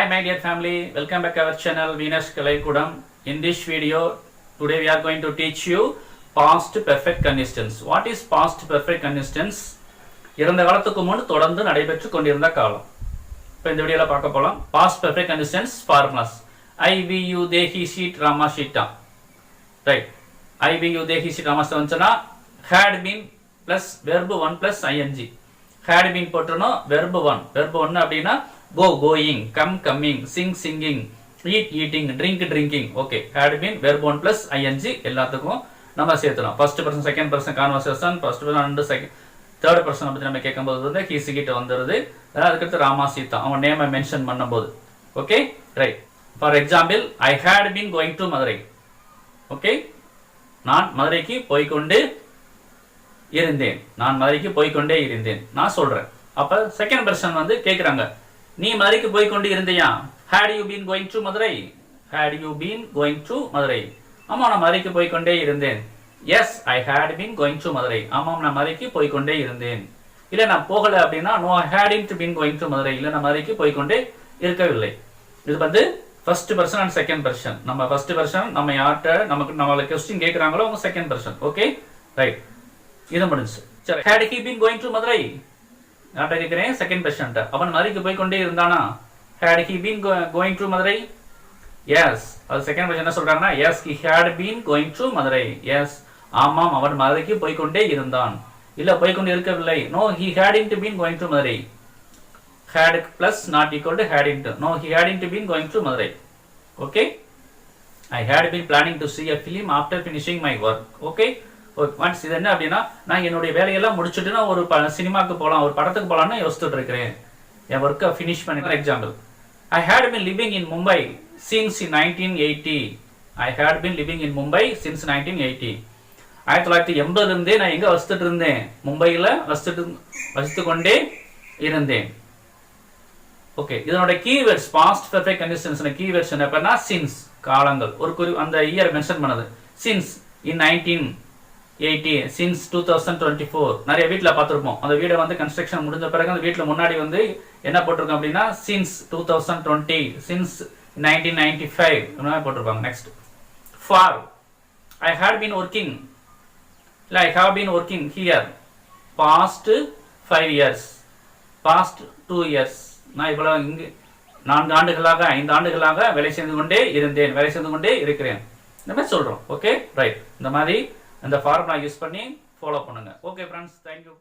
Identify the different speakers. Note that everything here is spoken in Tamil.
Speaker 1: my dear family, welcome back to our channel Venus Kalaikudam. In this video, today we are going to teach you past perfect continuous. What is past perfect continuous? இறந்த காலத்துக்கு முன் தொடர்ந்து நடைபெற்று கொண்டிருந்த காலம். இப்போ இந்த வீடியோல பார்க்க போலாம். Past perfect continuous formulas. I we you they he she Rama Shita. Right. I we you they he she Rama வந்துச்சுனா had been plus verb 1 plus ing. Had been போட்டுறணும் verb 1. Verb 1 அப்படினா go going, come coming, sing singing, eat eating, drink drinking. Okay, had been verb 1 plus ing எல்லாத்துக்கும் நம்ம சேர்த்தலாம். First person, second person conversation, first person and second third person பத்தி நம்ம கேட்கும்போது வந்து he she கிட்ட வந்துருது. அதுக்கு அடுத்து ராமா சீதா அவன் நேமை மென்ஷன் பண்ணும்போது. Okay, right. For example, I had been going to Madurai. Okay, நான் மதுரைக்கு போய் கொண்டு இருந்தேன். நான் மதுரைக்கு போய் கொண்டே இருந்தேன். நான் சொல்றேன். அப்ப செகண்ட் பர்சன் வந்து கேக்குறாங்க. நீ மதுரைக்கு போய் கொண்டு இருந்தியா? Had you been going to Madurai? Had you been going to Madurai? ஆமா நான் மதுரைக்கு போய் கொண்டே இருந்தேன். Yes, I had been going to Madurai. ஆமாம் நான் மதுரைக்கு போய் கொண்டே இருந்தேன். இல்ல நான் போகல அப்படினா no I hadn't been going to Madurai. இல்ல நான் மதுரைக்கு போய் கொண்டே இருக்கவில்லை. இது வந்து first person and second person. நம்ம first person நம்ம யார்ட்ட நம்மள क्वेश्चन கேக்குறாங்களோ அவங்க second person. Okay? Right. இது முடிஞ்சு. சரி. Had he been going to Madurai? யார்ட்ட கேக்குறேன் செகண்ட் பர்சன்ட்ட. அவன் மதுரைக்கு போய் கொண்டே இருந்தானா? Had he been going to Madurai? Yes. அது செகண்ட் பர்சன் என்ன சொல்றாங்கன்னா yes he had been going to Madurai. Yes. ஆமாம் அவன் மதுரைக்கு போய் கொண்டே இருந்தான். இல்ல போய் கொண்டே இருக்கவில்லை. No he hadn't been going to Madurai. Had plus not equal to hadn't. No he hadn't been going to Madurai. Okay? I had been planning to see a film after finishing my work. Okay? Once இது என்ன அப்படின்னா நான் என்னுடைய வேலையெல்லாம் முடிச்சுட்டு நான் ஒரு சினிமாக்கு போகலாம் ஒரு படத்துக்கு போகலான்னு யோசிச்சுட்டு இருக்கிறேன் என் ஒர்க்கை ஃபினிஷ் பண்ணிக்கிறேன் example I had been living in Mumbai since 1980 I had been living in Mumbai since 1980 1980 இருந்தே நான் எங்க வசித்துட்டு இருந்தேன் மும்பையில் வசித்து கொண்டே இருந்தேன் ஓகே இதனோட கீவேர்ட்ஸ் பாஸ்ட் பெர்ஃபெக்ட் கண்டிஷன்ஸ்ல கீவேர்ட்ஸ் என்ன அப்படின்னா சின்ஸ் காலங்கள் ஒரு அந்த இயர் மென்ஷன் பண்ணது சின்ஸ் இன் 1980 since 2024 நிறைய வீட்ல பாத்துறோம் அந்த வீட வந்து கன்ஸ்ட்ரக்ஷன் முடிஞ்ச பிறகு அந்த வீட்ல முன்னாடி வந்து என்ன போட்டுருக்கோம் அப்படினா since 2020 since 1995 என்ன போட்டுருப்பாங்க next for I had been working like I have been working here past 5 years past 2 years நான் இவ்வளவு இங்க 4 ஆண்டுகளாக 5 ஆண்டுகளாக வேலை செய்து கொண்டே இருக்கிறேன் இந்த மாதிரி சொல்றோம் ஓகே ரைட் இந்த மாதிரி அந்த ஃபார்முலா யூஸ் பண்ணி ஃபாலோ பண்ணுங்க ஓகே फ्रेंड्स थैंक यू